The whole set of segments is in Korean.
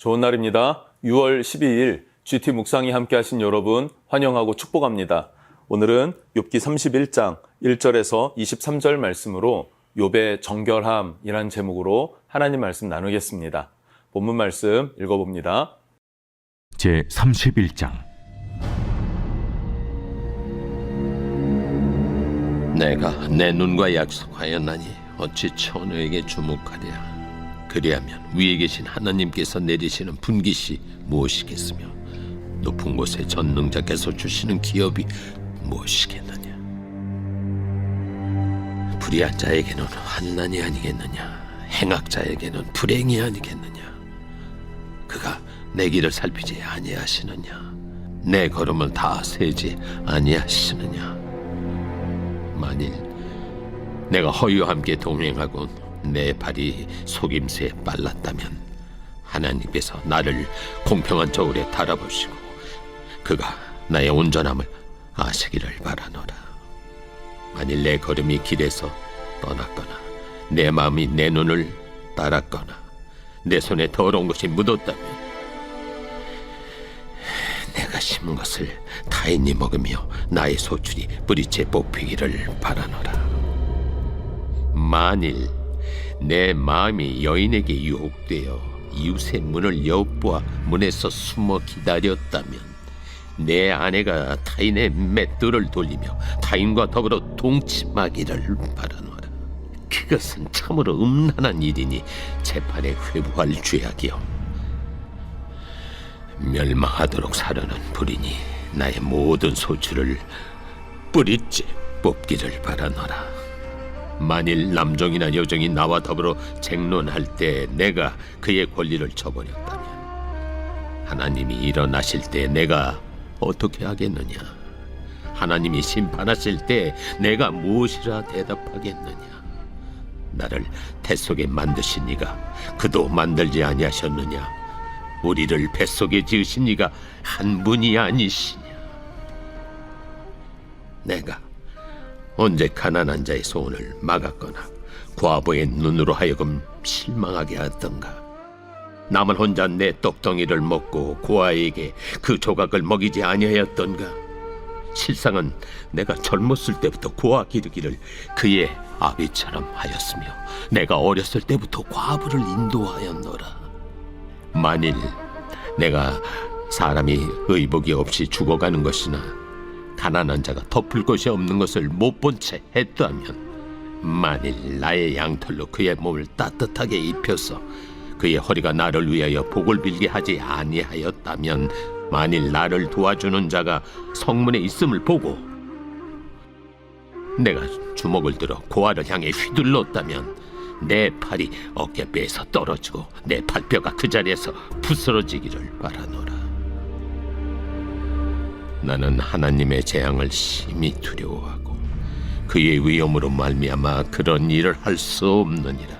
좋은 날입니다. 6월 12일 GT 묵상이 함께 하신 여러분 환영하고 축복합니다. 오늘은 욥기 31장 1절에서 23절 말씀으로 욥의 정결함이라는 제목으로 하나님 말씀 나누겠습니다. 본문 말씀 읽어봅니다. 제 31장. 내가 내 눈과 약속하였나니 어찌 처녀에게 주목하랴. 그리하면 위에 계신 하나님께서 내리시는 분깃이 무엇이겠으며 높은 곳에 전능자께서 주시는 기업이 무엇이겠느냐. 불의한 자에게는 환난이 아니겠느냐. 행악자에게는 불행이 아니겠느냐. 그가 내 길을 살피지 아니하시느냐. 내 걸음을 다 세지 아니하시느냐. 만일 내가 허위와 함께 동행하고 내 발이 속임수에 빨랐다면 하나님께서 나를 공평한 저울에 달아보시고 그가 나의 온전함을 아시기를 바라노라. 만일 내 걸음이 길에서 떠났거나 내 마음이 내 눈을 따랐거나 내 손에 더러운 것이 묻었다면 내가 심은 것을 타인이 먹으며 나의 소출이 뿌리째 뽑히기를 바라노라. 만일 내 마음이 여인에게 유혹되어 이웃의 문을 엿보아 문에서 숨어 기다렸다면 내 아내가 타인의 맷돌을 돌리며 타인과 더불어 동침하기를 바라노라. 그것은 참으로 음란한 일이니 재판에 회부할 죄악이요 멸망하도록 사려는 불이니 나의 모든 소출을 뿌리째 뽑기를 바라노라. 만일 남종이나 여종이 나와 더불어 쟁론할 때 내가 그의 권리를 저버렸다면 하나님이 일어나실 때 내가 어떻게 하겠느냐. 하나님이 심판하실 때 내가 무엇이라 대답하겠느냐. 나를 태 속에 만드신 이가 그도 만들지 아니하셨느냐. 우리를 뱃속에 지으신 이가 한 분이 아니시냐. 내가 언제 가난한 자의 소원을 막았거나 과부의 눈으로 하여금 실망하게 하던가. 나만 혼자 내 떡덩이를 먹고 고아에게 그 조각을 먹이지 아니하였던가. 실상은 내가 젊었을 때부터 고아 기르기를 그의 아비처럼 하였으며 내가 어렸을 때부터 과부를 인도하였노라. 만일 내가 사람이 의복이 없이 죽어가는 것이나 가난한 자가 덮을 것이 없는 것을 못 본 채 했다면 만일 나의 양털로 그의 몸을 따뜻하게 입혀서 그의 허리가 나를 위하여 복을 빌게 하지 아니하였다면 만일 나를 도와주는 자가 성문에 있음을 보고 내가 주먹을 들어 고아를 향해 휘둘렀다면 내 팔이 어깨뼈에서 떨어지고 내 팔뼈가 그 자리에서 부스러지기를 바라노라. 나는 하나님의 재앙을 심히 두려워하고 그의 위엄으로 말미암아 그런 일을 할 수 없느니라.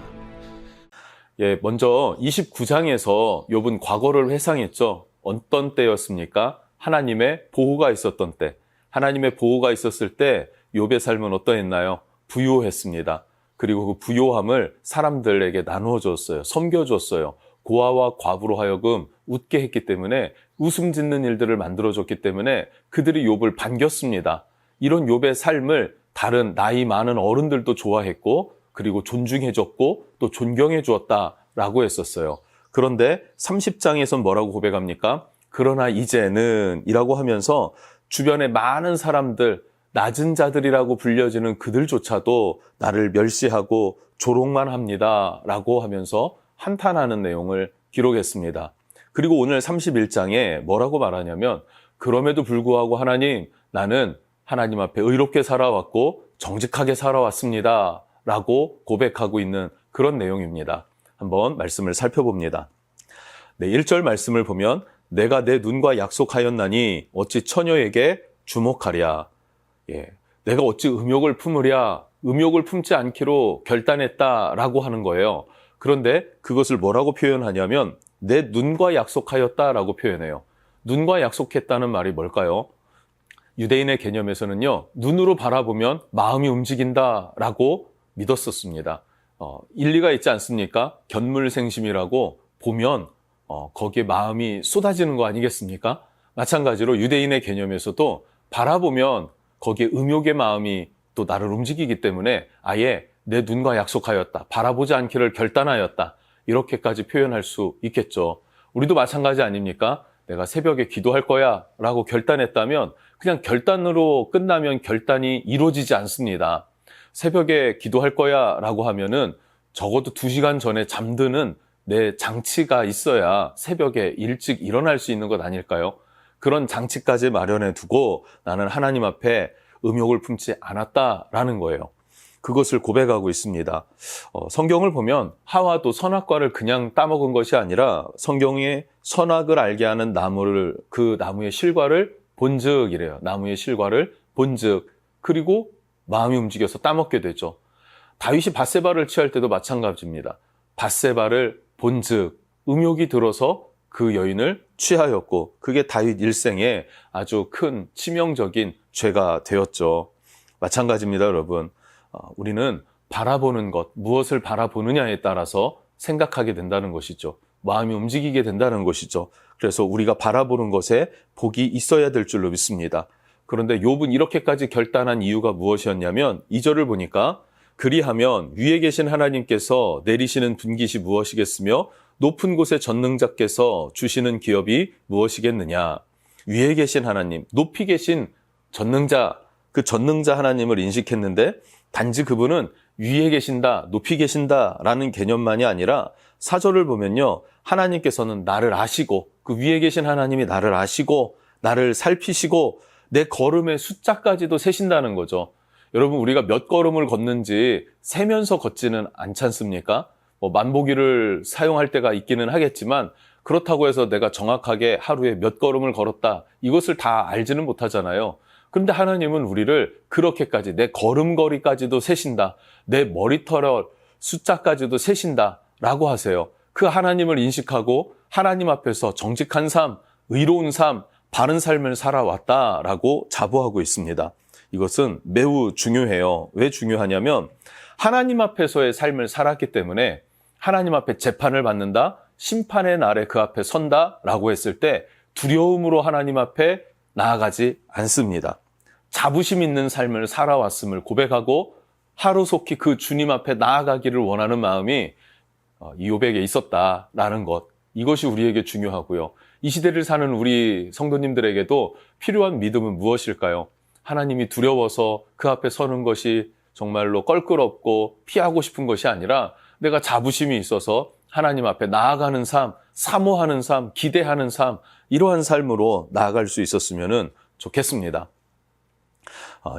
먼저 29장에서 욥은 과거를 회상했죠. 어떤 때였습니까? 하나님의 보호가 있었던 때. 하나님의 보호가 있었을 때 욥의 삶은 어떠했나요? 부요했습니다. 그리고 그 부요함을 사람들에게 나누어 줬어요. 섬겨 줬어요. 고아와 과부로 하여금 웃게 했기 때문에 웃음 짓는 일들을 만들어줬기 때문에 그들이 욥을 반겼습니다. 이런 욥의 삶을 다른 나이 많은 어른들도 좋아했고 그리고 존중해줬고 또 존경해 주었다라고 했었어요. 그런데 30장에선 뭐라고 고백합니까? 그러나 이제는 이라고 하면서 주변에 많은 사람들, 낮은 자들이라고 불려지는 그들조차도 나를 멸시하고 조롱만 합니다 라고 하면서 한탄하는 내용을 기록했습니다. 그리고 오늘 31장에 뭐라고 말하냐면 그럼에도 불구하고 하나님, 나는 하나님 앞에 의롭게 살아왔고 정직하게 살아왔습니다 라고 고백하고 있는 그런 내용입니다. 한번 말씀을 살펴봅니다. 1절 말씀을 보면 내가 내 눈과 약속하였나니 어찌 처녀에게 주목하랴. 내가 어찌 음욕을 품으랴. 음욕을 품지 않기로 결단했다라고 하는 거예요. 그런데 그것을 뭐라고 표현하냐면 내 눈과 약속하였다라고 표현해요. 눈과 약속했다는 말이 뭘까요? 유대인의 개념에서는요, 눈으로 바라보면 마음이 움직인다라고 믿었었습니다. 일리가 있지 않습니까? 견물생심이라고 보면 거기에 마음이 쏟아지는 거 아니겠습니까? 마찬가지로 유대인의 개념에서도 바라보면 거기에 음욕의 마음이 또 나를 움직이기 때문에 아예 내 눈과 약속하였다, 바라보지 않기를 결단하였다, 이렇게까지 표현할 수 있겠죠. 우리도 마찬가지 아닙니까? 내가 새벽에 기도할 거야 라고 결단했다면 그냥 결단으로 끝나면 결단이 이루어지지 않습니다. 새벽에 기도할 거야 라고 하면은 적어도 2시간 전에 잠드는 내 장치가 있어야 새벽에 일찍 일어날 수 있는 것 아닐까요? 그런 장치까지 마련해 두고 나는 하나님 앞에 음욕을 품지 않았다라는 거예요. 그것을 고백하고 있습니다. 성경을 보면 하와도 선악과를 그냥 따먹은 것이 아니라 성경에 선악을 알게 하는 나무를, 그 나무의 실과를 본즉, 나무의 실과를 본즉, 그리고 마음이 움직여서 따먹게 되죠. 다윗이 밧세바를 취할 때도 마찬가지입니다. 밧세바를 본즉, 음욕이 들어서 그 여인을 취하였고, 그게 다윗 일생에 아주 큰 치명적인 죄가 되었죠. 마찬가지입니다, 여러분. 우리는 바라보는 것, 무엇을 바라보느냐에 따라서 생각하게 된다는 것이죠. 마음이 움직이게 된다는 것이죠. 그래서 우리가 바라보는 것에 복이 있어야 될 줄로 믿습니다. 그런데 욥은 이렇게까지 결단한 이유가 무엇이었냐면 2절을 보니까 그리하면 위에 계신 하나님께서 내리시는 분깃이 무엇이겠으며 높은 곳에 전능자께서 주시는 기업이 무엇이겠느냐. 위에 계신 하나님, 높이 계신 전능자, 그 전능자 하나님을 인식했는데 단지 그분은 위에 계신다, 높이 계신다라는 개념만이 아니라 4절을 보면요. 하나님께서는 나를 아시고, 그 위에 계신 하나님이 나를 아시고 나를 살피시고 내 걸음의 숫자까지도 세신다는 거죠. 여러분, 우리가 몇 걸음을 걷는지 세면서 걷지는 않지 않습니까? 만보기를 사용할 때가 있기는 하겠지만 그렇다고 해서 내가 정확하게 하루에 몇 걸음을 걸었다, 이것을 다 알지는 못하잖아요. 그런데 하나님은 우리를 그렇게까지 내 걸음걸이까지도 세신다, 내 머리털 숫자까지도 세신다 라고 하세요. 그 하나님을 인식하고 하나님 앞에서 정직한 삶, 의로운 삶, 바른 삶을 살아왔다라고 자부하고 있습니다. 이것은 매우 중요해요. 왜 중요하냐면 하나님 앞에서의 삶을 살았기 때문에 하나님 앞에 재판을 받는다, 심판의 날에 그 앞에 선다라고 했을 때 두려움으로 하나님 앞에 나아가지 않습니다. 자부심 있는 삶을 살아왔음을 고백하고 하루속히 그 주님 앞에 나아가기를 원하는 마음이 이욥에게 있었다라는 것, 이것이 우리에게 중요하고요. 이 시대를 사는 우리 성도님들에게도 필요한 믿음은 무엇일까요? 하나님이 두려워서 그 앞에 서는 것이 정말로 껄끄럽고 피하고 싶은 것이 아니라 내가 자부심이 있어서 하나님 앞에 나아가는 삶, 사모하는 삶, 기대하는 삶, 이러한 삶으로 나아갈 수 있었으면 좋겠습니다.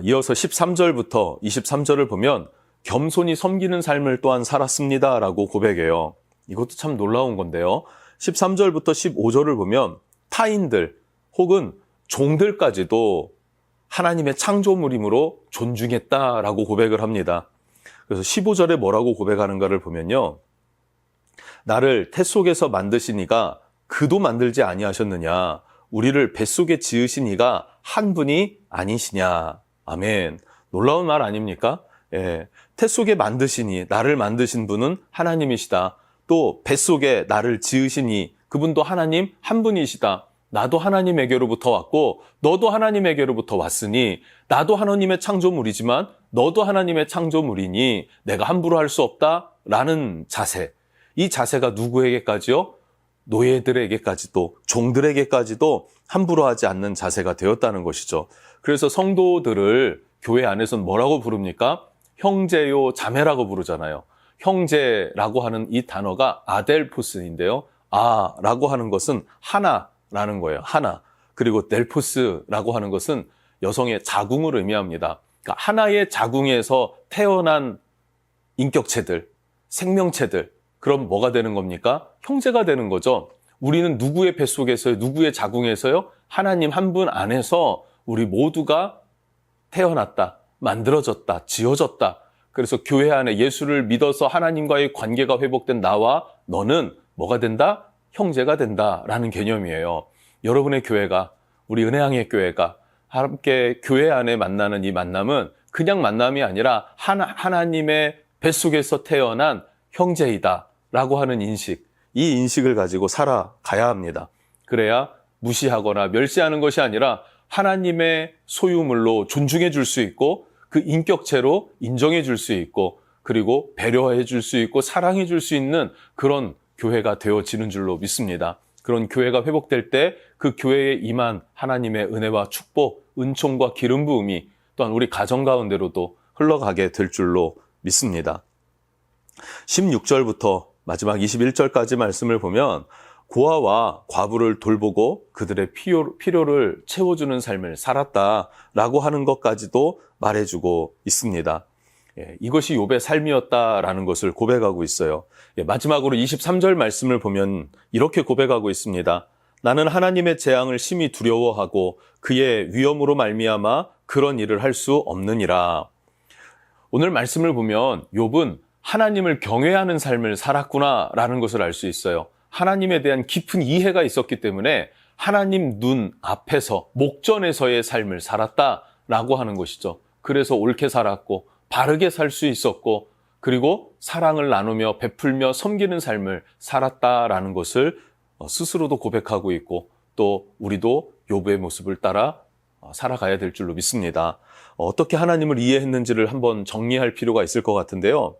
이어서 13절부터 23절을 보면 겸손히 섬기는 삶을 또한 살았습니다 라고 고백해요. 이것도 참 놀라운 건데요. 13절부터 15절을 보면 타인들 혹은 종들까지도 하나님의 창조물이므로 존중했다라고 고백을 합니다. 그래서 15절에 뭐라고 고백하는가를 보면요. 나를 태 속에서 만드신 이가 그도 만들지 아니하셨느냐. 우리를 뱃속에 지으신 이가 한 분이 아니시냐. 아멘. 놀라운 말 아닙니까? 예. 태 속에 만드신 이, 나를 만드신 분은 하나님이시다. 또 뱃속에 나를 지으신 이, 그분도 하나님 한 분이시다. 나도 하나님에게로부터 왔고 너도 하나님에게로부터 왔으니 나도 하나님의 창조물이지만 너도 하나님의 창조물이니 내가 함부로 할 수 없다라는 자세. 이 자세가 누구에게까지요? 노예들에게까지도, 종들에게까지도 함부로 하지 않는 자세가 되었다는 것이죠. 그래서 성도들을 교회 안에서는 뭐라고 부릅니까? 형제요, 자매라고 부르잖아요. 형제라고 하는 이 단어가 아델포스인데요. 아라고 하는 것은 하나라는 거예요. 하나. 그리고 델포스라고 하는 것은 여성의 자궁을 의미합니다. 그러니까 하나의 자궁에서 태어난 인격체들, 생명체들, 그럼 뭐가 되는 겁니까? 형제가 되는 거죠. 우리는 누구의 뱃속에서요? 누구의 자궁에서요? 하나님 한 분 안에서 우리 모두가 태어났다, 만들어졌다, 지어졌다. 그래서 교회 안에 예수를 믿어서 하나님과의 관계가 회복된 나와 너는 뭐가 된다? 형제가 된다라는 개념이에요. 여러분의 교회가, 우리 은혜향의 교회가 함께 교회 안에 만나는 이 만남은 그냥 만남이 아니라 하나님의 뱃속에서 태어난 형제이다 라고 하는 인식, 이 인식을 가지고 살아가야 합니다. 그래야 무시하거나 멸시하는 것이 아니라 하나님의 소유물로 존중해 줄 수 있고 그 인격체로 인정해 줄 수 있고 그리고 배려해 줄 수 있고 사랑해 줄 수 있는 그런 교회가 되어지는 줄로 믿습니다. 그런 교회가 회복될 때 그 교회에 임한 하나님의 은혜와 축복, 은총과 기름 부음이 또한 우리 가정 가운데로도 흘러가게 될 줄로 믿습니다. 16절부터 마지막 21절까지 말씀을 보면 고아와 과부를 돌보고 그들의 필요를 채워주는 삶을 살았다라고 하는 것까지도 말해주고 있습니다. 이것이 욥의 삶이었다라는 것을 고백하고 있어요. 마지막으로 23절 말씀을 보면 이렇게 고백하고 있습니다. 나는 하나님의 재앙을 심히 두려워하고 그의 위엄으로 말미암아 그런 일을 할 수 없느니라. 오늘 말씀을 보면 욥은 하나님을 경외하는 삶을 살았구나라는 것을 알 수 있어요. 하나님에 대한 깊은 이해가 있었기 때문에 하나님 눈 앞에서 목전에서의 삶을 살았다라고 하는 것이죠. 그래서 옳게 살았고 바르게 살 수 있었고 그리고 사랑을 나누며 베풀며 섬기는 삶을 살았다라는 것을 스스로도 고백하고 있고 또 우리도 욥의 모습을 따라 살아가야 될 줄로 믿습니다. 어떻게 하나님을 이해했는지를 한번 정리할 필요가 있을 것 같은데요.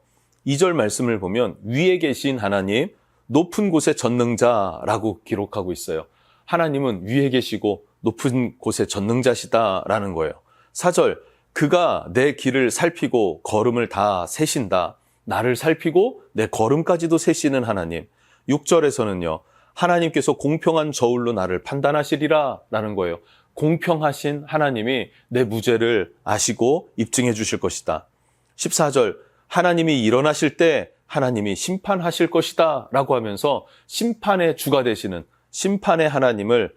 2절 말씀을 보면 위에 계신 하나님, 높은 곳의 전능자라고 기록하고 있어요. 하나님은 위에 계시고 높은 곳의 전능자시다라는 거예요. 4절, 그가 내 길을 살피고 걸음을 다 세신다. 나를 살피고 내 걸음까지도 세시는 하나님. 6절에서는요. 하나님께서 공평한 저울로 나를 판단하시리라 라는 거예요. 공평하신 하나님이 내 무죄를 아시고 입증해 주실 것이다. 14절, 하나님이 일어나실 때 하나님이 심판하실 것이다 라고 하면서 심판의 주가 되시는 심판의 하나님을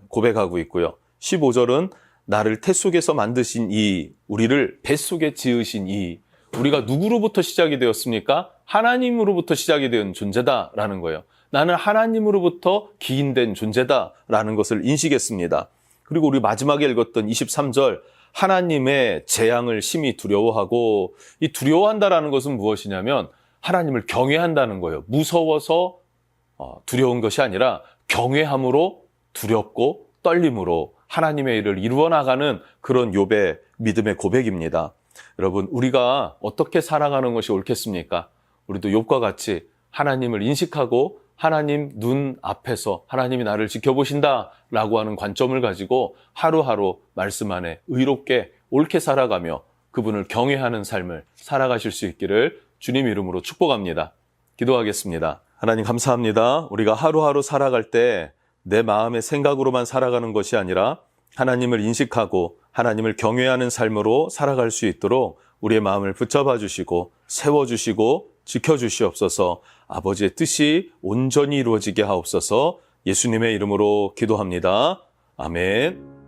고백하고 있고요. 15절은 나를 태 속에서 만드신 이, 우리를 뱃속에 지으신 이, 우리가 누구로부터 시작이 되었습니까? 하나님으로부터 시작이 된 존재다라는 거예요. 나는 하나님으로부터 기인된 존재다라는 것을 인식했습니다. 그리고 우리 마지막에 읽었던 23절, 하나님의 재앙을 심히 두려워하고, 이 두려워한다라는 것은 무엇이냐면 하나님을 경외한다는 거예요. 무서워서 두려운 것이 아니라 경외함으로 두렵고 떨림으로 하나님의 일을 이루어 나가는 그런 욥의 믿음의 고백입니다. 여러분, 우리가 어떻게 살아가는 것이 옳겠습니까? 우리도 욥과 같이 하나님을 인식하고 하나님 눈 앞에서 하나님이 나를 지켜보신다라고 하는 관점을 가지고 하루하루 말씀 안에 의롭게 옳게 살아가며 그분을 경외하는 삶을 살아가실 수 있기를 주님 이름으로 축복합니다. 기도하겠습니다. 하나님 감사합니다. 우리가 하루하루 살아갈 때 내 마음의 생각으로만 살아가는 것이 아니라 하나님을 인식하고 하나님을 경외하는 삶으로 살아갈 수 있도록 우리의 마음을 붙잡아 주시고 세워주시고 지켜주시옵소서. 아버지의 뜻이 온전히 이루어지게 하옵소서. 예수님의 이름으로 기도합니다. 아멘.